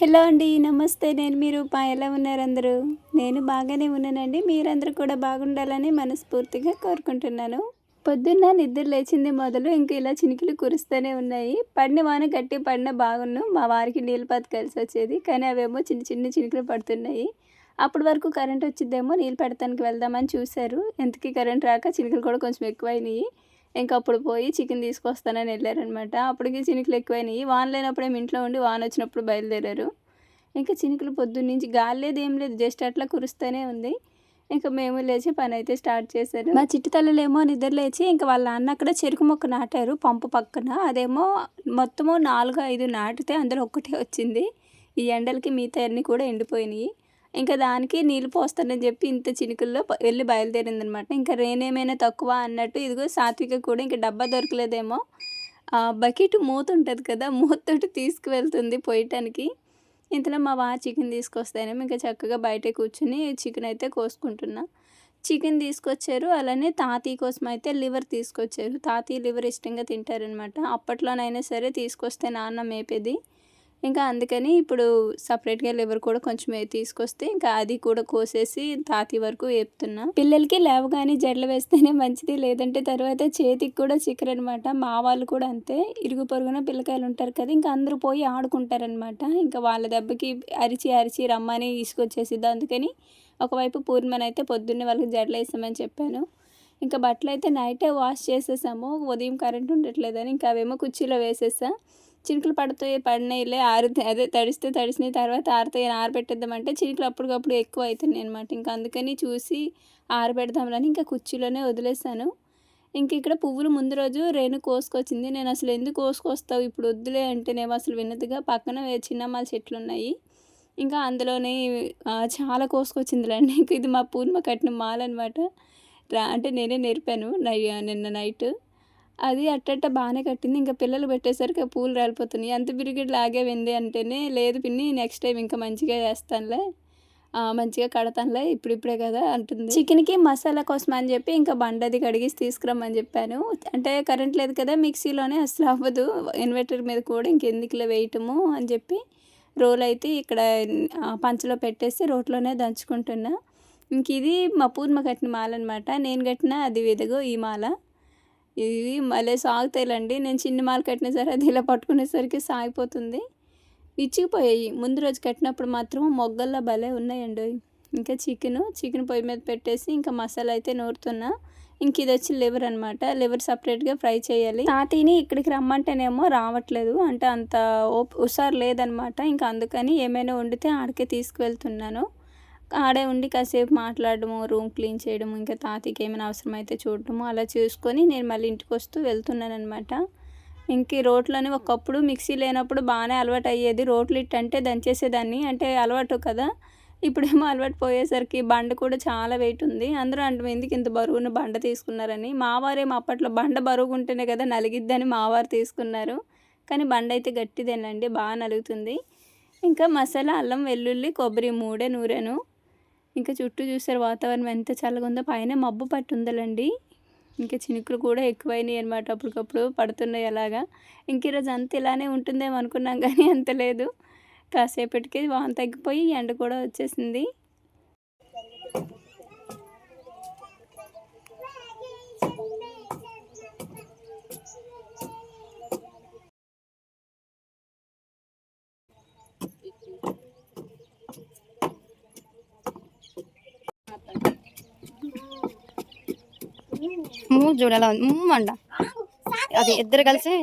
Hello అండి, నమస్తే. నేను మీ రూప. ఎలా ఉన్నారు అందరూ? నేను బాగానే ఉన్నానండి. మీరందరూ కూడా బాగుండాలని మనస్ఫూర్తిగా కోరుకుంటున్నాను. పొద్దున్న నిద్ర లేచింది మొదలు ఇంక ఇలా చినుకులు కురుస్తూనే ఉన్నాయి. పడిన వాన గట్టి పడిన బాగున్ను మా వారికి నీళ్ళు పాతి కలిసి వచ్చేది. కానీ అవేమో చిన్న చిన్న చినుకులు పడుతున్నాయి. అప్పటి వరకు కరెంట్ వచ్చిద్దేమో నీళ్ళు పెడతానికి వెళ్దామని చూశారు. ఎంతకీ కరెంట్ రాక చినుకులు కూడా కొంచెం ఎక్కువైనాయి. ఇంక అప్పుడు పోయి చికెన్ తీసుకొస్తానని వెళ్ళారనమాట. అప్పటికి చినుకులు ఎక్కువైనాయి. వాన లేనప్పుడేమో ఇంట్లో ఉండి వాన వచ్చినప్పుడు బయలుదేరారు. ఇంకా చినుకులు పొద్దున్నుంచి గాలి లేదు, ఏం లేదు, జస్ట్ అట్లా కురుస్తూనే ఉంది. ఇంక మేము లేచి పని అయితే స్టార్ట్ చేశారు. మా చిట్టి తల్లులేమో నిద్ర లేచి ఇంక వాళ్ళ నాన్న అక్కడ చెరుకు మొక్క నాటారు పంపు పక్కన. అదేమో మొత్తము 4-5 నాటితే అందులో ఒక్కటే వచ్చింది. ఈ ఎండలకి మిగతా అన్నీ కూడా ఎండిపోయినాయి. ఇంకా దానికి నీళ్ళు పోస్తానని చెప్పి ఇంత చినుకుల్లో వెళ్ళి బయలుదేరిందనమాట. ఇంకా రెయిన్ ఏమైనా తక్కువ అన్నట్టు ఇదిగో సాత్విక కూడా ఇంక డబ్బా దొరకలేదేమో బకెట్ మూత ఉంటుంది కదా, మూతతోటి తీసుకువెళ్తుంది పోయటానికి. ఇంతలో మా వారు చికెన్ తీసుకొస్తేనేమో ఇంకా చక్కగా బయటే కూర్చుని చికెన్ అయితే కోసుకుంటున్నా. చికెన్ తీసుకొచ్చారు. అలానే తాతయ్య కోసం అయితే లివర్ తీసుకొచ్చారు. తాతయ్య లివర్ ఇష్టంగా తింటారనమాట. అప్పట్లోనైనా సరే తీసుకొస్తే నాన్న మేపేది. ఇంకా అందుకని ఇప్పుడు సపరేట్గా లివర్ కూడా కొంచెం తీసుకొస్తే ఇంకా అది కూడా కోసేసి తాతయ్య వరకు వేపుతున్నా. పిల్లలకి లేవగానే జడలు వేస్తేనే మంచిది, లేదంటే తర్వాత చేతికి కూడా చిక్కరు అనమాట. మా వాళ్ళు కూడా అంతే, ఇరుగు పొరుగున పిల్లకాయలు ఉంటారు కదా, ఇంకా అందరూ పోయి ఆడుకుంటారనమాట. ఇంకా వాళ్ళ దెబ్బకి అరిచి అరిచి రమ్మని తీసుకొచ్చేసిద్ది. అందుకని ఒకవైపు పూర్ణిమనైతే పొద్దున్నే వాళ్ళకి జడలు వేసామని చెప్పాను. ఇంకా బట్టలు అయితే నైటే వాష్ చేసేసాము, ఉదయం కరెంట్ ఉండట్లేదని. ఇంకా అవేమో కుర్చీలో వేసేసా. చినుకులు పడినాయిలే, అదే తడిస్తే తడిసినాయి, తర్వాత ఆరుతాయి ఆరబెట్టేద్దామంటే చినుకులు అప్పటికప్పుడు ఎక్కువ అవుతున్నాయి అనమాట. ఇంకా అందుకని చూసి ఆరబెడదామని ఇంకా కుర్చీలోనే వదిలేసాను. ఇంక ఇక్కడ పువ్వులు ముందు రోజు రేణు కోసుకొచ్చింది. నేను అసలు ఎందుకు కోసుకొస్తావు ఇప్పుడు వద్దులే అంటేనేమో అసలు విన్నదిగా. పక్కన చిన్నమ్మాల చెట్లు ఉన్నాయి, ఇంకా అందులోనే చాలా కోసుకొచ్చిందిలేండి. ఇంక ఇది మా పూర్ణిమ కట్టిన మాల అనమాట. అంటే నేనే నేర్పాను నిన్న నైట్. అది అట్టట్ట బాగానే కట్టింది. ఇంకా పిల్లలు పెట్టేసరికి పూలు రాలిపోతున్నాయి. అంత బిరిగిడి లాగేవింది అంటేనే, లేదు పిన్ని నెక్స్ట్ టైం ఇంకా మంచిగా చేస్తానులే, మంచిగా కడతానులే, ఇప్పుడిప్పుడే కదా అంటుంది. చికెన్కి మసాలా కోసం అని చెప్పి ఇంకా బండది కడిగేసి తీసుకురమ్మని చెప్పాను. అంటే కరెంట్ లేదు కదా, మిక్సీలోనే అసలు అవ్వదు, ఇన్వర్టర్ మీద కూడా ఇంకెందుకులే వేయటము అని చెప్పి రోల్ అయితే ఇక్కడ పంచలో పెట్టేసి రోట్లోనే దంచుకుంటున్నా. ఇంక ఇది మా పూర్ణ కట్టిన మాల అనమాట. నేను కట్టిన అది ఇదిగో ఈ మాల. ఇవి మళ్ళీ సాగుతాయిలండి. నేను చిన్న మాల కట్టినా సరే అది ఇలా పట్టుకునేసరికి సాగిపోతుంది. ఇచ్చిపోయాయి. ముందు రోజు కట్టినప్పుడు మాత్రం మొగ్గల్లా భలే ఉన్నాయండి. ఇంకా చికెన్ పొయ్యి మీద పెట్టేసి ఇంకా మసాలా అయితే నూరుతున్నా. ఇంక ఇది వచ్చి లివర్ అనమాట. లివర్ సపరేట్గా ఫ్రై చేయాలి. తాతీని ఇక్కడికి రమ్మంటేనేమో రావట్లేదు, అంటే అంత హుషారు లేదనమాట. ఇంకా అందుకని ఏమైనా వండితే ఆడికే తీసుకువెళ్తున్నాను. ఆడే ఉండి కాసేపు మాట్లాడడము, రూమ్ క్లీన్ చేయడము, ఇంకా తాతయ్యకి ఏమైనా అవసరమైతే చూడటము, అలా చూసుకొని నేను మళ్ళీ ఇంటికి వస్తూ వెళ్తున్నాను అనమాట. ఇంక ఈ రోట్లని ఒకప్పుడు మిక్సీ లేనప్పుడు బాగానే అలవాటు అయ్యేది. రోట్లు ఇట్టంటే దంచేసేదాన్ని, అంటే అలవాటు కదా. ఇప్పుడేమో అలవాటు పోయేసరికి బండ కూడా చాలా వెయిట్ ఉంది. అందరూ అంటే ఎందుకు ఇంత బరువున్న బండ తీసుకున్నారని. మావారేమో అప్పట్లో బండ బరువుగా ఉంటేనే కదా నలిగిద్దని మావారు తీసుకున్నారు. కానీ బండ అయితే గట్టిదేనండి, బాగా నలుగుతుంది. ఇంకా మసాలా, అల్లం, వెల్లుల్లి, కొబ్బరి 3 నూరాను. ఇంకా చుట్టూ చూసారు వాతావరణం ఎంత చల్లగా ఉందో. పైన మబ్బు పట్టి ఉందండి. ఇంకా చినుకులు కూడా ఎక్కువైనాయి అనమాట, అప్పటికప్పుడు పడుతున్నాయి అలాగా. ఇంక ఈరోజు అంత ఇలానే ఉంటుందేమో అనుకున్నాం, కానీ అంత లేదు. కాసేపటికి వాన తగ్గిపోయి ఎండ కూడా వచ్చేసింది. చూడాల అండ అది ఇద్దరు కలిసి.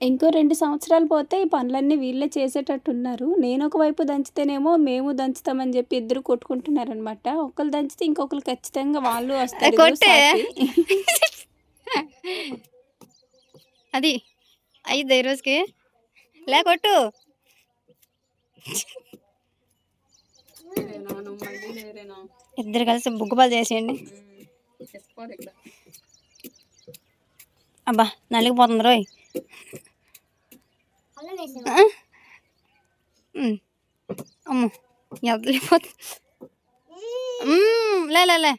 ఇంకో 2 సంవత్సరాలు పోతే ఈ పనులన్నీ వీళ్ళే చేసేటట్టున్నారు. నేను ఒకవైపు దంచితేనేమో మేము దంచుతామని చెప్పి ఇద్దరు కొట్టుకుంటున్నారనమాట. ఒకరు దంచితే ఇంకొకరు ఖచ్చితంగా వాళ్ళు వస్తారు. అది అయ్యిద్ది ఈ రోజుకి లేకొట్టు. ఇద్దరు కలిసి బుగ్గపాలు చేసేయండి. అబ్బా నలిగిపోతుంది రోయ్. అమ్మో ఎదలిపోతుంది. లే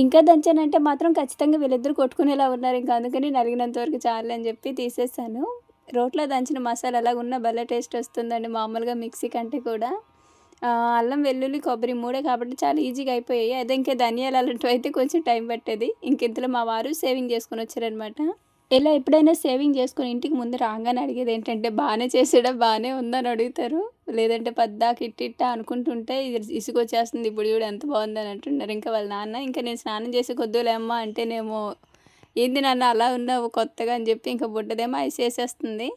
ఇంకా దంచానంటే మాత్రం ఖచ్చితంగా వీళ్ళిద్దరూ కొట్టుకునేలా ఉన్నారు. ఇంకా అందుకని నలిగినంత వరకు చాలులే అని చెప్పి తీసేసాను. రోట్లో దంచిన మసాలా అలాగున్న భలే టేస్ట్ వస్తుందండి మామూలుగా మిక్సీ కంటే కూడా. అల్లం, వెల్లుల్లి, కొబ్బరి 3 కాబట్టి చాలా ఈజీగా అయిపోయాయి. అదే ఇంకా ధనియాలు అలాంటివైతే కొంచెం టైం పట్టేది. ఇంక ఇంతలో మా వారు సేవింగ్ చేసుకొని వచ్చారనమాట. ఇలా ఎప్పుడైనా సేవింగ్ చేసుకొని ఇంటికి ముందు రాగానే అడిగేది ఏంటంటే, బాగానే చేసాడా, బాగానే ఉందని అడుగుతారు. లేదంటే పద్దాక ఇట్టిట్ట అనుకుంటుంటే ఇసుకొచ్చేస్తుంది, ఇప్పుడు చూడు ఎంత బాగుందని అంటున్నారు ఇంకా వాళ్ళ నాన్న. ఇంకా నేను స్నానం చేసి కొద్దులే అమ్మ అంటేనేమో, ఏంది నాన్న అలా ఉన్నావు కొత్తగా అని చెప్పి ఇంకా బుడ్డదేమో ఐసేసేస్తుంది.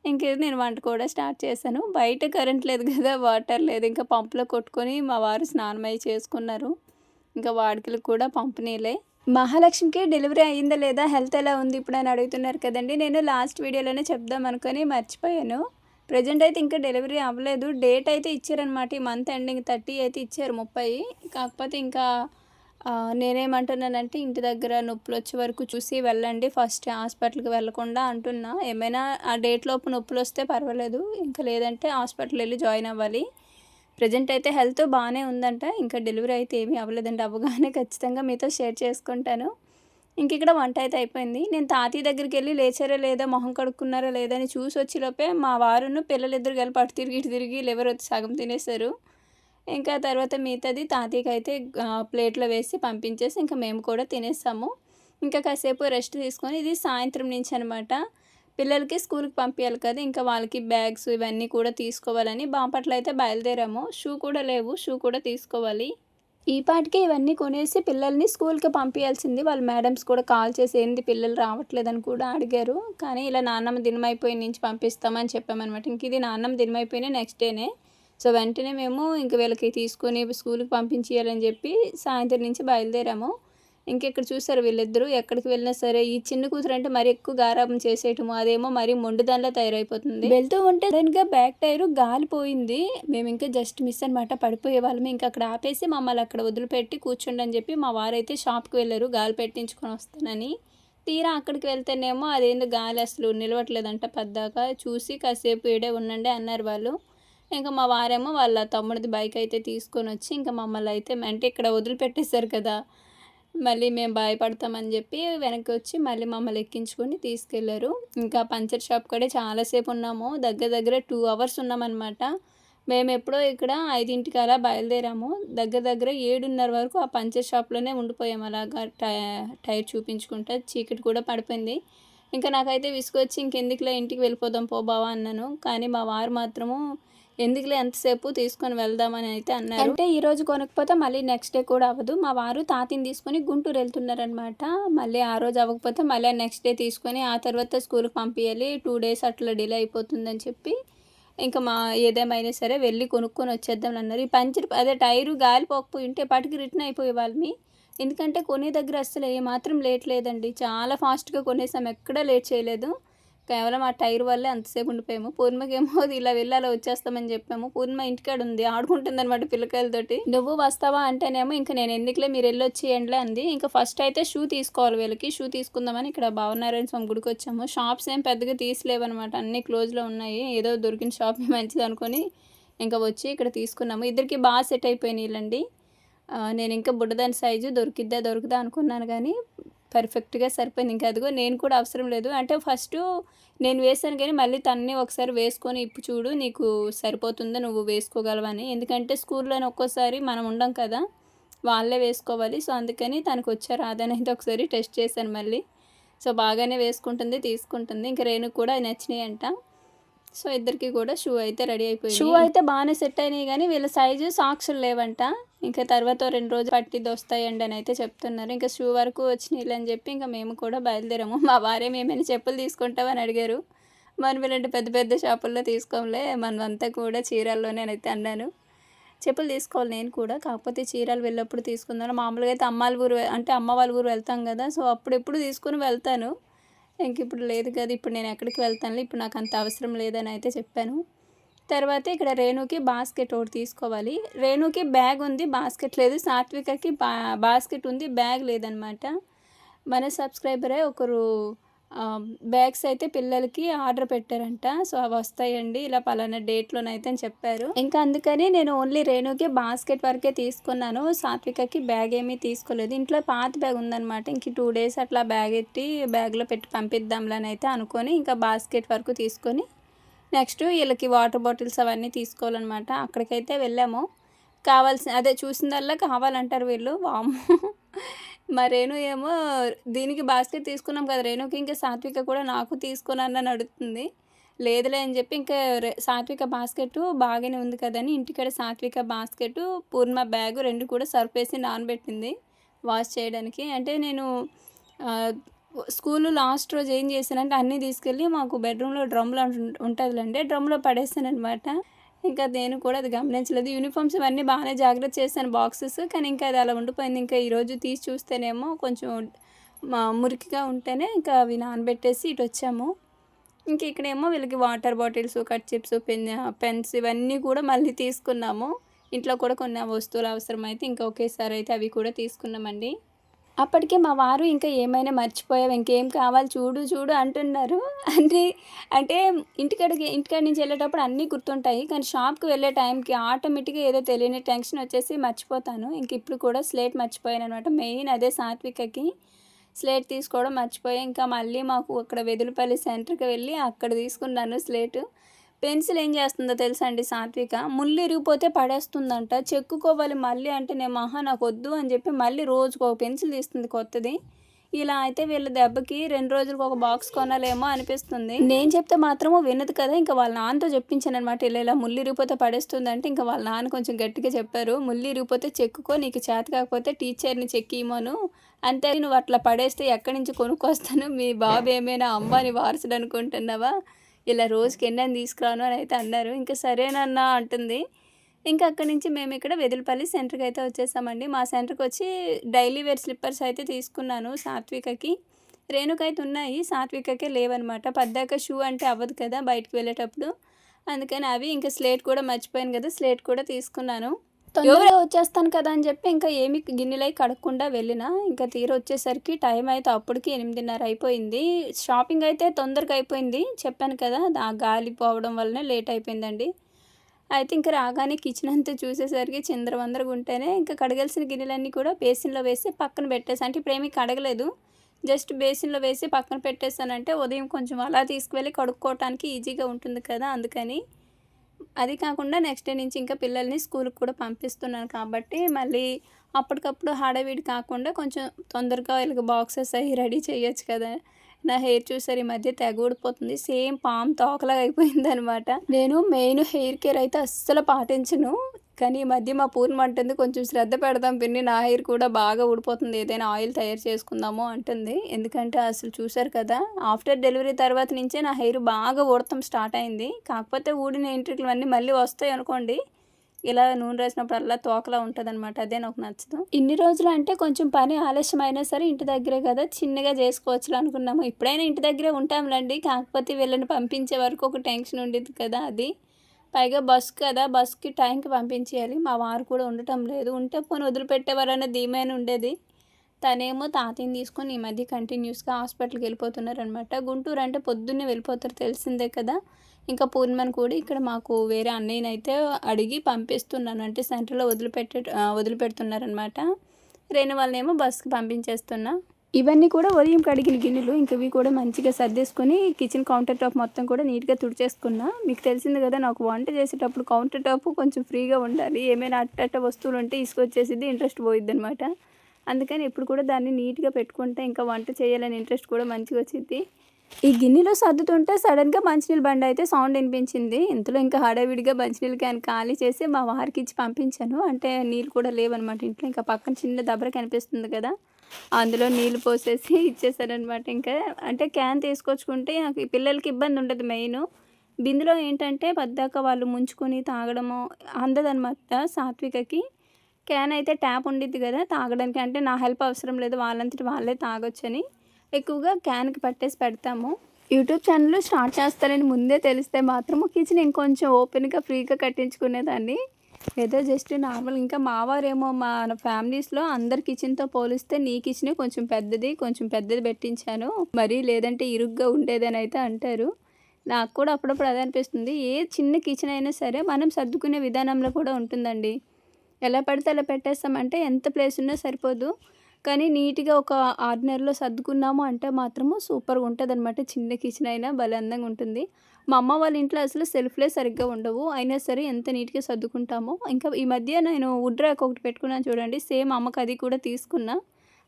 ఇంక నేను వంట కూడా స్టార్ట్ చేశాను. బయట కరెంట్ లేదు కదా, వాటర్ లేదు. ఇంకా పంపులో కొట్టుకొని మా వారు స్నానం అయి చేసుకున్నారు. ఇంకా వాడికలకు కూడా పంపు నీళ్ళే. మహాలక్ష్మికి డెలివరీ అయిందా లేదా, హెల్త్ ఎలా ఉంది ఇప్పుడు అని అడుగుతున్నారు కదండి. నేను లాస్ట్ వీడియోలోనే చెప్దాం అనుకొని మర్చిపోయాను. ప్రజెంట్ అయితే ఇంకా డెలివరీ అవ్వలేదు. డేట్ అయితే ఇచ్చారనమాట. ఈ మంత్ ఎండింగ్ 30 అయితే ఇచ్చారు, 30. కాకపోతే ఇంకా నేనేమంటున్నానంటే, ఇంటి దగ్గర నొప్పులు వచ్చే వరకు చూసి వెళ్ళండి, ఫస్ట్ హాస్పిటల్కి వెళ్ళకుండా అంటున్నా. ఏమైనా ఆ డేట్లోపు నొప్పులు వస్తే పర్వాలేదు, ఇంకా లేదంటే హాస్పిటల్ వెళ్ళి జాయిన్ అవ్వాలి. ప్రజెంట్ అయితే హెల్త్ బాగానే ఉందంట. ఇంకా డెలివరీ అయితే ఏమీ అవ్వలేదండి. అవ్వగానే ఖచ్చితంగా మీతో షేర్ చేసుకుంటాను. ఇంక ఇక్కడ వంట అయితే అయిపోయింది. నేను తాతయ్య దగ్గరికి వెళ్ళి లేచారా లేదా, మొహం కడుక్కున్నారా లేదా అని చూసి వచ్చేలోపే మా వారును పిల్లలిద్దరు కలిపి అటు తిరిగి ఇటు తిరిగి లివర్ వచ్చి సగం తినేశారు. ఇంకా తర్వాత మిగతాది తాతయ్యకి అయితే ప్లేట్లో వేసి పంపించేసి ఇంకా మేము కూడా తినేసాము. ఇంకా కాసేపు రెస్ట్ తీసుకొని, ఇది సాయంత్రం నుంచి అనమాట. పిల్లలకి స్కూల్కి పంపించాలి కదా, ఇంకా వాళ్ళకి బ్యాగ్స్ ఇవన్నీ కూడా తీసుకోవాలని బాపట్ల అయితే బయలుదేరాము. షూ కూడా లేవు, షూ కూడా తీసుకోవాలి. ఈ పాటికి ఇవన్నీ కొనేసి పిల్లల్ని స్కూల్కి పంపించాల్సింది. వాళ్ళ మేడమ్స్ కూడా కాల్ చేసి ఏంది పిల్లలు రావట్లేదని కూడా అడిగారు. కానీ ఇలా నాన్నమ్మ దినమైపోయిన నుంచి పంపిస్తామని చెప్పామన్నమాట. ఇంక ఇది నాన్నమ్మ దినమైపోయిన నెక్స్ట్ డేనే. సో వెంటనే మేము ఇంక వీళ్ళకి తీసుకొని స్కూల్కి పంపించేయాలని చెప్పి సాయంత్రం నుంచి బయలుదేరాము. ఇంకెక్కడ చూసారు వీళ్ళిద్దరూ ఎక్కడికి వెళ్ళినా సరే, ఈ చిన్న కూతురు అంటే మరి ఎక్కువ గారాబం చేసేయటము, అదేమో మరి మొండుదానిలా తయారైపోతుంది. వెళ్తూ ఉంటే సడన్గా బ్యాక్ టైరు గాలిపోయింది. మేము ఇంకా జస్ట్ మిస్ అనమాట, పడిపోయే వాళ్ళమే. ఇంకా అక్కడ ఆపేసి మమ్మల్ని అక్కడ వదిలిపెట్టి కూర్చోండి అని చెప్పి మా వారైతే షాప్కి వెళ్ళారు గాలి పెట్టించుకొని వస్తానని. తీరా అక్కడికి వెళ్తేనేమో అదేందో గాలి అసలు నిలవట్లేదంట. పద్దాక చూసి కాసేపు ఈడే ఉండండి అన్నారు వాళ్ళు. ఇంకా మా వారేమో వాళ్ళ తమ్ముడిది బైక్ అయితే తీసుకొని వచ్చి ఇంకా మమ్మల్ని అయితే అంటే ఇక్కడ వదిలిపెట్టేశారు కదా, మళ్ళీ మేము భయపడతామని చెప్పి వెనక్కి వచ్చి మళ్ళీ మమ్మల్ని ఎక్కించుకొని తీసుకెళ్లారు. ఇంకా పంచర్ షాప్ కూడా చాలాసేపు ఉన్నాము, దగ్గర దగ్గర 2 అవర్స్ ఉన్నామన్నమాట. మేము ఎప్పుడో ఇక్కడ 5ంటికి అలా బయలుదేరాము. దగ్గర దగ్గర 7:30 వరకు ఆ పంచర్ షాప్లోనే ఉండిపోయాము. అలాగా టైర్ చూపించుకుంటా. చీకటి కూడా పడిపోయింది. ఇంకా నాకైతే విసుగొచ్చి ఇంకెందుకులే ఇంటికి వెళ్ళిపోదాం పో బావా అన్నాను. కానీ మా వారు మాత్రము ఎందుకులే ఎంతసేపు తీసుకొని వెళ్దామని అయితే అన్నారు. అంటే ఈరోజు కొనకపోతే మళ్ళీ నెక్స్ట్ డే కూడా అవ్వదు. మా వారు తాతని తీసుకొని గుంటూరు వెళ్తున్నారనమాట. మళ్ళీ ఆ రోజు అవ్వకపోతే మళ్ళీ నెక్స్ట్ డే తీసుకొని ఆ తర్వాత స్కూల్కి పంపించాలి, 2 డేస్ అట్లా డిలే అయిపోతుందని చెప్పి ఇంకా ఏదేమైనా సరే వెళ్ళి కొనుక్కొని వచ్చేద్దామని అన్నారు. ఈ పంచర్ అదే టైరు గాలిపోకపోయి ఉంటే పాటికి రిటర్న్ అయిపోయే వాళ్ళని. ఎందుకంటే కొనే దగ్గర అస్సలు ఏమాత్రం లేట్ లేదండి. చాలా ఫాస్ట్గా కొనేసాం, ఎక్కడా లేట్ చేయలేదు. కేవలం ఆ టైర్ వల్లే అంతసేపు ఉండిపోయాము. పూర్ణిమకేమో ఇలా వెళ్ళి అలా వచ్చేస్తామని చెప్పాము. పూర్ణిమ ఇంటికాడ ఉంది, ఆడుకుంటుంది అనమాట పిల్లకాయలతోటి. నువ్వు వస్తావా అంటేనేమో ఇంకా నేను ఎందుకులే మీరు వెళ్ళి వచ్చేయండిలే అంది. ఇంకా ఫస్ట్ అయితే షూ తీసుకోవాలి వీళ్ళకి. షూ తీసుకుందామని ఇక్కడ భావనారాయణ స్వామి గుడికి వచ్చాము. షాప్స్ ఏం పెద్దగా తీసలేవన్నమాట, అన్నీ క్లోజ్లో ఉన్నాయి. ఏదో దొరికిన షాప్ మంచిది అనుకొని ఇంకా వచ్చి ఇక్కడ తీసుకున్నాము. ఇద్దరికి బాగా సెట్ అయిపోయినాయిలండి. నేను ఇంకా బుడ్డదాని సైజు దొరుకుదా అనుకున్నాను, కానీ పర్ఫెక్ట్గా సరిపోయింది. ఇంకా అదిగో నేను కూడా అవసరం లేదు అంటే ఫస్ట్ నేను వేసాను, కానీ మళ్ళీ తన్ని ఒకసారి వేసుకొని ఇప్పు చూడు నీకు సరిపోతుందో నువ్వు వేసుకోగలవని. ఎందుకంటే స్కూల్లోనే ఒక్కోసారి మనం ఉండం కదా, వాళ్ళే వేసుకోవాలి. సో అందుకని తనకు వచ్చారు రాదనైతే ఒకసారి టెస్ట్ చేశాను మళ్ళీ. సో బాగానే వేసుకుంటుంది, తీసుకుంటుంది. ఇంకా రేణుకు కూడా నచ్చినాయి అంట. సో ఇద్దరికి కూడా షూ అయితే రెడీ అయిపోయింది. షూ అయితే బాగానే సెట్ అయినాయి, కానీ వీళ్ళ సైజు సాక్సులు లేవంట. ఇంకా తర్వాత 2 రోజులు పట్టిది వస్తాయండి అని అయితే చెప్తున్నారు. ఇంకా షూ వరకు వచ్చినాయి అని చెప్పి ఇంకా మేము కూడా బయలుదేరాము. మా వారే ఏమైనా చెప్పులు తీసుకుంటామని అడిగారు. మనం ఇలాంటి పెద్ద పెద్ద షాపుల్లో తీసుకోంలే, మనమంతా కూడా చీరాల్లోనే అయితే అన్నాను. చెప్పులు తీసుకోవాలి నేను కూడా, కాకపోతే చీరాలు వెళ్ళినప్పుడు తీసుకుందాను. మామూలుగా అయితే అమ్మ వాళ్ళ ఊరు వెళ్తాం కదా, సో అప్పుడెప్పుడు తీసుకుని వెళ్తాను. ఇంక ఇప్పుడు లేదు కదా, ఇప్పుడు నేను ఎక్కడికి వెళ్తాను, ఇప్పుడు నాకు అంత అవసరం లేదని అయితే చెప్పాను. తర్వాత ఇక్కడ రేణుకి బాస్కెట్ ఒకటి తీసుకోవాలి. రేణుకి బ్యాగ్ ఉంది, బాస్కెట్ లేదు. సాత్వికకి బాస్కెట్ ఉంది, బ్యాగ్ లేదనమాట. మన సబ్స్క్రైబరే ఒకరు బ్యాగ్స్ అయితే పిల్లలకి ఆర్డర్ పెట్టారంట. సో అవి వస్తాయండి ఇలా పలానా డేట్లోనైతే అని చెప్పారు. ఇంకా అందుకని నేను ఓన్లీ రేణుకి బాస్కెట్ వరకే తీసుకున్నాను. సాత్వికకి బ్యాగ్ ఏమీ తీసుకోలేదు. ఇంట్లో పాత బ్యాగ్ ఉందనమాట. ఇంక 2 డేస్ అట్లా బ్యాగ్ ఎట్టి బ్యాగ్లో పెట్టి పంపిద్దాంలని అయితే అనుకొని ఇంకా బాస్కెట్ వరకు తీసుకొని నెక్స్ట్ వీళ్ళకి వాటర్ బాటిల్స్ అవన్నీ తీసుకోవాలన్నమాట. అక్కడికైతే వెళ్ళాము. అదే చూసిందల్లా కావాలంటారు వీళ్ళు. వామ్మో! మా రేణు ఏమో దీనికి బాస్కెట్ తీసుకున్నాం కదా రేణుకి, ఇంకా సాత్విక కూడా నాకు తీసుకున్నానని అడుగుతుంది. లేదులే అని చెప్పి ఇంకా సాత్విక బాస్కెట్ బాగానే ఉంది కదని ఇంటికాడ సాత్విక బాస్కెట్, పూర్ణ బ్యాగు 2 కూడా సర్ఫ్ వేసి నానబెట్టింది వాష్ చేయడానికి. అంటే నేను స్కూలు లాస్ట్ రోజు ఏం చేశానంటే అన్నీ తీసుకెళ్ళి మాకు బెడ్రూమ్లో డ్రమ్లో ఉంటుందిలేండి, డ్రమ్లో పడేసానమాట. ఇంకా నేను కూడా అది గమనించలేదు. యూనిఫామ్స్ ఇవన్నీ బాగానే జాగ్రత్త చేశాను బాక్సెస్, కానీ ఇంకా అది అలా ఉండిపోయింది. ఇంకా ఈరోజు తీసి చూస్తేనేమో కొంచెం మురికిగా ఉంటేనే ఇంకా అవి నానబెట్టేసి ఇటు వచ్చాము. ఇంక ఇక్కడేమో వీళ్ళకి water bottles, cut chips, pens ఇవన్నీ కూడా మళ్ళీ తీసుకున్నాము. ఇంట్లో కూడా కొన్ని వస్తువులు అవసరమైతే ఇంకా ఒకేసారి అయితే అవి కూడా తీసుకున్నామండి. అప్పటికే మా వారు ఇంకా ఏమైనా మర్చిపోయావు, ఇంకేం కావాలి చూడు చూడు అంటున్నారు. అంటే ఇంటికాడ నుంచి వెళ్ళేటప్పుడు అన్నీ గుర్తుంటాయి, కానీ షాప్కి వెళ్ళే టైంకి ఆటోమేటిక్గా ఏదో తెలియని టెన్షన్ వచ్చేసి మర్చిపోతాను. ఇంక ఇప్పుడు కూడా స్లేట్ మర్చిపోయాను అనమాట. మెయిన్ అదే సాత్వికకి స్లేట్ తీసుకోవడం మర్చిపోయాను. ఇంకా మళ్ళీ మాకు అక్కడ వెదులుపల్లి సెంటర్కి వెళ్ళి అక్కడ తీసుకున్నాను స్లేటు. పెన్సిల్ ఏం చేస్తుందో తెలుసా అండి సాత్విక, ముళ్ళు ఇరిగిపోతే పడేస్తుందంట. చెక్కుకోవాలి మళ్ళీ అంటే నేను నాకు వద్దు అని చెప్పి మళ్ళీ రోజుకు ఒక పెన్సిల్ తీస్తుంది కొత్తది. ఇలా అయితే వీళ్ళ దెబ్బకి 2 రోజులకు ఒక బాక్స్ కొనాలేమో అనిపిస్తుంది. నేను చెప్తే మాత్రము వినదు కదా, ఇంకా వాళ్ళ నాన్నతో చెప్పించాను అనమాట. ఇలా ముళ్ళు ఇరిగిపోతే పడేస్తుంది అంటే ఇంకా వాళ్ళ నాన్న కొంచెం గట్టిగా చెప్పారు, ముళ్ళు ఇరిగిపోతే చెక్కుకో, నీకు చేత కాకపోతే టీచర్ని చెక్కిమను, అంతే నువ్వు అట్లా పడేస్తే ఎక్కడి నుంచి కొనుక్కొస్తాను, మీ బాబు ఏమైనా అంబానీ వారసుడు అనుకుంటున్నావా, ఇలా రోజుకి ఎన్నని తీసుకురాను అని అయితే అన్నారు. ఇంకా సరేనన్నా అంటుంది. ఇంకా అక్కడి నుంచి మేము ఇక్కడ వెదులుపల్లి సెంటర్కి అయితే వచ్చేసామండి. మా సెంటర్కి వచ్చి డైలీ వేర్ స్లిప్పర్స్ అయితే తీసుకున్నాను సాత్వికకి. రేణుకైతే ఉన్నాయి, సాత్వికకే లేవన్నమాట. పద్దాక షూ అంటే అవ్వదు కదా బయటకు వెళ్ళేటప్పుడు, అందుకని అవి ఇంకా స్లేట్ కూడా మర్చిపోయాను కదా, స్లేట్ కూడా తీసుకున్నాను. తొందరగా వచ్చేస్తాను కదా అని చెప్పి ఇంకా ఏమి గిన్నెలై కడగకుండా వెళ్ళిన. ఇంకా తీర వచ్చేసరికి టైం అయితే అప్పటికి 8:30 అయిపోయింది. షాపింగ్ అయితే తొందరగా అయిపోయింది, చెప్పాను కదా ఆ గాలి పోవడం వల్లనే లేట్ అయిపోయిందండి. అయితే ఇంకా రాగానే కిచెన్ అంతా చూసేసరికి చిందరవందరగా ఉంటేనే ఇంకా కడగాల్సిన గిన్నెలన్నీ కూడా బేసిన్లో వేసి పక్కన పెట్టేసి, అంటే ఇప్పుడు ఏమీ కడగలేదు, జస్ట్ బేసిన్లో వేసి పక్కన పెట్టేసానంటే ఉదయం కొంచెం అలా తీసుకువెళ్ళి కడుక్కోవటానికి ఈజీగా ఉంటుంది కదా, అందుకని. అది కాకుండా నెక్స్ట్ డే నుంచి ఇంకా పిల్లల్ని స్కూల్కి కూడా పంపిస్తున్నాను కాబట్టి మళ్ళీ అప్పటికప్పుడు హడావిడి కాకుండా కొంచెం తొందరగా వీళ్ళకి బాక్సెస్ అవి రెడీ చేయొచ్చు కదా. నా హెయిర్ చూసారు ఈ మధ్య తెగ ఊడిపోతుంది, సేమ్ పామ్ తోకలాగా అయిపోయింది అనమాట. నేను మెయిన్ హెయిర్ కేర్ అయితే అస్సలు పాటించను, కానీ ఈ మధ్య మా పూర్ణిమ అంటుంది కొంచెం శ్రద్ధ పెడదాం పిన్ని, నా హెయిర్ కూడా బాగా ఊడిపోతుంది, ఏదైనా ఆయిల్ తయారు చేసుకుందాము అంటుంది. ఎందుకంటే అసలు చూసారు కదా ఆఫ్టర్ డెలివరీ తర్వాత నుంచే నా హెయిర్ బాగా ఊడటం స్టార్ట్ అయింది. కాకపోతే ఊడిన ఎంట్రికలు అన్నీ మళ్ళీ వస్తాయి అనుకోండి, ఇలా నూనె రాసినప్పుడు అలా తోకలా ఉంటుంది అనమాట, అదే నాకు నచ్చదు. ఇన్ని రోజులు అంటే కొంచెం పని ఆలస్యం అయినా సరే ఇంటి దగ్గరే కదా చిన్నగా చేసుకోవచ్చు అనుకున్నాము. ఇప్పుడైనా ఇంటి దగ్గరే ఉంటాంలేండి, కాకపోతే వీళ్ళని పంపించే వరకు ఒక టెన్షన్ ఉండేది కదా, అది పైగా బస్సు కదా, బస్కి టైంకి పంపించేయాలి. మా వారు కూడా ఉండటం లేదు, ఉంటే పోనీ వదిలిపెట్టేవారన్న ధీమైన ఉండేది. తనేమో తాతయ్యని తీసుకొని ఈ మధ్య కంటిన్యూస్గా హాస్పిటల్కి వెళ్ళిపోతున్నారు అనమాట. గుంటూరు అంటే పొద్దున్నే వెళ్ళిపోతారు తెలిసిందే కదా. ఇంకా పూర్ణిమను కూడా ఇక్కడ మాకు వేరే అన్నయ్యనైతే అడిగి పంపిస్తున్నాను, అంటే సెంటర్లో వదిలిపెడుతున్నారనమాట. రేణు వాళ్ళనేమో బస్కి పంపించేస్తున్నా. ఇవన్నీ కూడా ఉదయం కడిగిన గిన్నెలు, ఇంక ఇవి కూడా మంచిగా సర్దేసుకొని కిచెన్ కౌంటర్ టాప్ మొత్తం కూడా నీట్గా తుడిచేసుకున్నా. మీకు తెలిసింది కదా నాకు వంట చేసేటప్పుడు కౌంటర్ టాప్ కొంచెం ఫ్రీగా ఉండాలి, ఏమైనా అట్ట వస్తువులు ఉంటే ఇసుకొచ్చేసిద్ది, ఇంట్రెస్ట్ పోయిద్ది అనమాట. అందుకని ఇప్పుడు కూడా దాన్ని నీట్గా పెట్టుకుంటే ఇంకా వంట చేయాలని ఇంట్రెస్ట్ కూడా మంచిగా వచ్చింది. ఈ గిన్నెలో సర్దుతుంటే సడన్గా మంచినీళ్ళ బండి అయితే సౌండ్ వినిపించింది. ఇంతలో ఇంకా హడావిడిగా మంచినీళ్ళ క్యాన్ ఖాళీ చేసి మా వారికి ఇచ్చి పంపించాను. అంటే నీళ్ళు కూడా లేవన్నమాట ఇంట్లో, ఇంకా పక్కన చిన్న దబ్బర కనిపిస్తుంది కదా, అందులో నీళ్ళు పోసేసి ఇచ్చేసారనమాట. ఇంకా అంటే క్యాన్ తీసుకొచ్చుకుంటే నాకు ఈ పిల్లలకి ఇబ్బంది ఉండదు. మెయిన్ బిందులో ఏంటంటే పద్దాక వాళ్ళు ముంచుకొని తాగడము అందదనమాట సాత్వికకి. క్యాన్ అయితే ట్యాప్ ఉండిద్ది కదా తాగడానికి, అంటే నా హెల్ప్ అవసరం లేదు, వాళ్ళంతటి వాళ్ళే తాగొచ్చని ఎక్కువగా క్యాన్కి పట్టేసి పెడతాము. యూట్యూబ్ ఛానల్ స్టార్ట్ చేస్తారని ముందే తెలిస్తే మాత్రము కిచెన్ ఇంకొంచెం ఓపెన్గా ఫ్రీగా కట్టించుకునేదాన్ని. ఏదో జస్ట్ నార్మల్. ఇంకా మా వారేమో మన ఫ్యామిలీస్‌లో అందరి కిచెన్‌తో పోలిస్తే నీ కిచెనే కొంచెం పెద్దది పెట్టించాను. మరీ లేదంటే ఇరుగ్గా ఉండేదని అయితే అంటారు. నాకు కూడా అప్పుడప్పుడు అదే అనిపిస్తుంది. ఏ చిన్న కిచెన్ అయినా సరే మనం సర్దుకునే విధానంలో కూడా ఉంటుందండి. ఎలా పడితే అలా పెట్టేస్తామంటే ఎంత ప్లేస్ ఉన్నా సరిపోదు. కానీ నీట్‌గా ఒక ఆర్డినరీలో సర్దుకున్నాము అంటే మాత్రము సూపర్‌గా ఉంటదనమాట. చిన్న కిచెన్ అయినా భలే అందంగా ఉంటుంది. మా అమ్మ వాళ్ళ ఇంట్లో అసలు సెల్ఫ్‌లే సరిగ్గా ఉండవు. అయినా సరే ఎంత నీట్‌గా సర్దుకుంటామో. ఇంకా ఈ మధ్య నేను వుడ్ ర్యాక్ ఒకటి పెట్టుకున్నాను చూడండి. సేమ్ అమ్మకి అది కూడా తీసుకున్నా.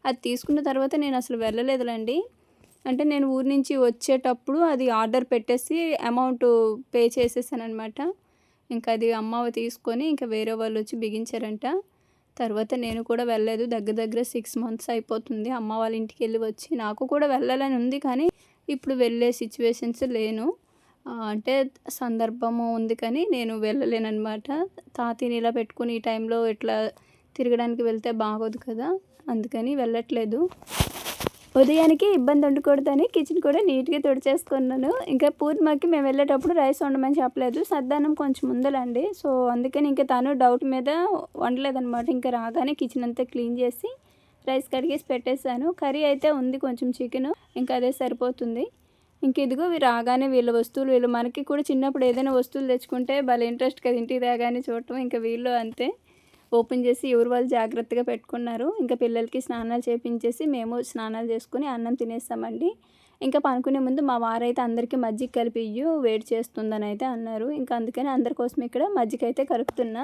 అది తీసుకున్న తర్వాత నేను అసలు వెళ్ళలేదులెండి. అంటే నేను ఊరు నుంచి వచ్చేటప్పుడు అది ఆర్డర్ పెట్టేసి అమౌంట్ పే చేసేసాననమాట. ఇంకా అది అమ్మ తీసుకొని ఇంకా వేరే వాళ్ళొచ్చి బిగించారంట. తర్వాత నేను కూడా వెళ్ళలేదు. దగ్గర దగ్గర 6 మంత్స్ అయిపోతుంది అమ్మ వాళ్ళ ఇంటికెళ్ళి వచ్చి. నాకు కూడా వెళ్ళాలని ఉంది కానీ ఇప్పుడు వెళ్ళే సిచ్యువేషన్స్ లేను. అంటే సందర్భము ఉంది కానీ నేను వెళ్ళలేననమాట. తాతయ్యని ఇలా పెట్టుకొని ఈ టైంలో ఇట్లా తిరగడానికి వెళ్తే బాగోదు కదా! అందుకని వెళ్ళట్లేదు. ఉదయానికి ఇబ్బంది ఉండకూడదని కిచెన్ కూడా నీట్‌గా తుడిచేసుకున్నాను. ఇంకా పూర్ణిమకి మేము వెళ్ళేటప్పుడు రైస్ వండమని చెప్పలేదు. సద్దన్నం కొంచెం ఉందిలెండి. సో, అందుకని ఇంక తను డౌట్ మీద వండలేదనమాట. ఇంక రాగానే కిచెన్ అంతా క్లీన్ చేసి రైస్ కడిగేసి పెట్టేశాను. కర్రీ అయితే ఉంది కొంచెం చికెను. ఇంక అదే సరిపోతుంది. ఇంక ఇదిగో రాగానే వీళ్ళ వస్తువులు మనకి కూడా చిన్నప్పుడు ఏదైనా వస్తువులు తెచ్చుకుంటే భలే ఇంట్రెస్ట్ కదా! ఇంటికి రాగానే చూడటం. ఇంక వీళ్ళు అంతే. ఓపెన్ చేసి ఎవరు వాళ్ళు జాగ్రత్తగా పెట్టుకున్నారు. ఇంకా పిల్లలకి స్నానాలు చేపించేసి మేము స్నానాలు చేసుకొని అన్నం తినేసామండి. ఇంకా పనుకునే ముందు మా వారైతే అందరికీ మజ్జిగ కలిపి ఇయ్యు వేడి చేస్తుందని అయితే అన్నారు. ఇంకా అందుకని అందరి కోసం ఇక్కడ మజ్జిగ అయితే కలుపుతున్నా.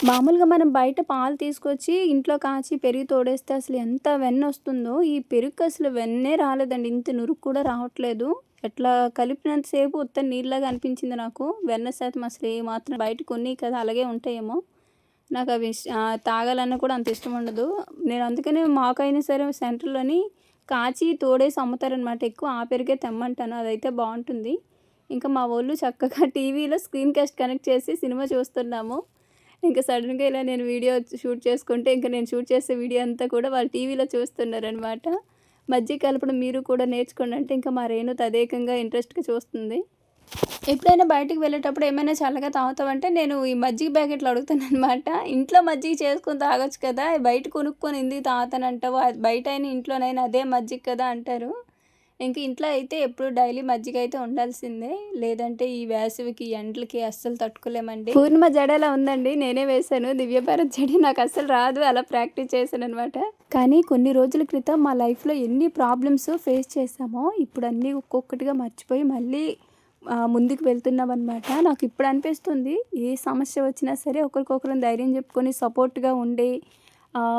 మామూలుగా మనం బయట పాలు తీసుకొచ్చి ఇంట్లో కాచి పెరుగు తోడేస్తే అసలు ఎంత వెన్నొస్తుందో, ఈ పెరుగుకి అసలు వెన్నే రాలేదండి. ఇంత నురుగు కూడా రావట్లేదు. ఎట్లా కలిపినంత సేపు ఉత్త నీళ్ళలాగా అనిపించింది నాకు. వెన్న శాతం అసలు ఏమాత్రం బయట కొన్నయి కదా అలాగే ఉంటాయేమో. నాకు అవి తాగాలన్నా కూడా అంత ఇష్టం ఉండదు. నేను అందుకనే మాకైనా సరే సెంటర్‌లోని కాచి తోడేసి అమ్ముతారనమాట. ఎక్కువ ఆ పెరుగే తెమ్మంటాను. అదైతే బావుంటుంది. ఇంకా మా వోళ్ళు చక్కగా టీవీలో స్క్రీన్ కాస్ట్ కనెక్ట్ చేసి సినిమా చూస్తున్నాము. ఇంక సడెన్‌గా ఇలా నేను వీడియో షూట్ చేసుకుంటే, ఇంక నేను షూట్ చేసే వీడియో అంతా కూడా వాళ్ళు టీవీలో చూస్తున్నారనమాట. మజ్జిగ కలపడం మీరు కూడా నేర్చుకోండి అంటే, ఇంకా మా రేణు తదేకంగా ఇంట్రెస్ట్‌గా చూస్తుంది. ఎప్పుడైనా బయటికి వెళ్ళేటప్పుడు ఏమైనా చల్లగా తాగుతావంటే, నేను ఈ మజ్జిగ ప్యాకెట్లు అడుగుతాననమాట. ఇంట్లో మజ్జిగ చేసుకొని తాగొచ్చు కదా! బయట కొనుక్కొని ఎందుకు తాగుతానంటావు? బయటైనా ఇంట్లోనైనా అదే మజ్జిగ కదా అంటారు. ఇంక ఇంట్లో అయితే ఎప్పుడు డైలీ మజ్జిగ అయితే ఉండాల్సిందే. లేదంటే ఈ వేసవికి, ఎండలకి అస్సలు తట్టుకోలేమండి. పూర్ణిమ జడ ఎలా ఉందండి. నేనే వేశాను. దివ్య భారత్ జడ నాకు అస్సలు రాదు. అలా ప్రాక్టీస్ చేశాననమాట. కానీ కొన్ని రోజుల క్రితం మా లైఫ్‌లో ఎన్ని ప్రాబ్లమ్స్ ఫేస్ చేశామో, ఇప్పుడు అన్నీ ఒక్కొక్కటిగా మర్చిపోయి మళ్ళీ ముందుకు వెళ్తున్నామనమాట. నాకు ఇప్పుడు అనిపిస్తుంది ఏ సమస్య వచ్చినా సరే ఒకరికొకరం ధైర్యం చెప్పుకొని సపోర్ట్‌గా ఉండి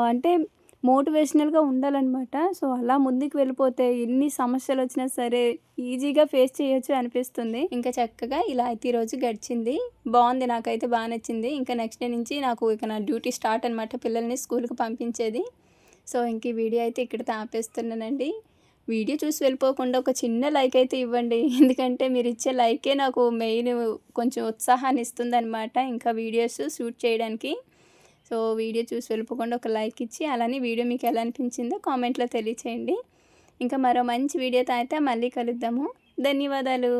అంటే మోటివేషనల్‌గా ఉండాలనమాట. సో, అలా ముందుకు వెళ్ళిపోతే ఎన్ని సమస్యలొచ్చినా సరే ఈజీగా ఫేస్ చేయొచ్చు అనిపిస్తుంది. ఇంకా చక్కగా ఇలా అయితే ఈరోజు గడిచింది. బావుంది. నాకైతే బా నచ్చింది. ఇంకా నెక్స్ట్ డే నుంచి నాకు ఇక నా డ్యూటీ స్టార్ట్ అనమాట. పిల్లల్ని స్కూల్‌కి పంపించేది. సో, ఇంక ఈ వీడియో అయితే ఇక్కడితో ఆపేస్తున్నానండి. వీడియో చూసి వెళ్ళిపోకుండా ఒక చిన్న లైక్ అయితే ఇవ్వండి. ఎందుకంటే మీరిచ్చే లైకే నాకు మెయిన్ కొంచెం ఉత్సాహాన్ని ఇస్తుందనమాట ఇంకా వీడియోస్ షూట్ చేయడానికి. సో, వీడియో చూసి వెళ్ళిపోకుండా ఒక లైక్ ఇచ్చి, అలానే వీడియో మీకు ఎలా అనిపించిందో కామెంట్‌లో తెలియచేయండి. ఇంకా మరో మంచి వీడియోతో అయితే మళ్ళీ కలుద్దాము. ధన్యవాదాలు.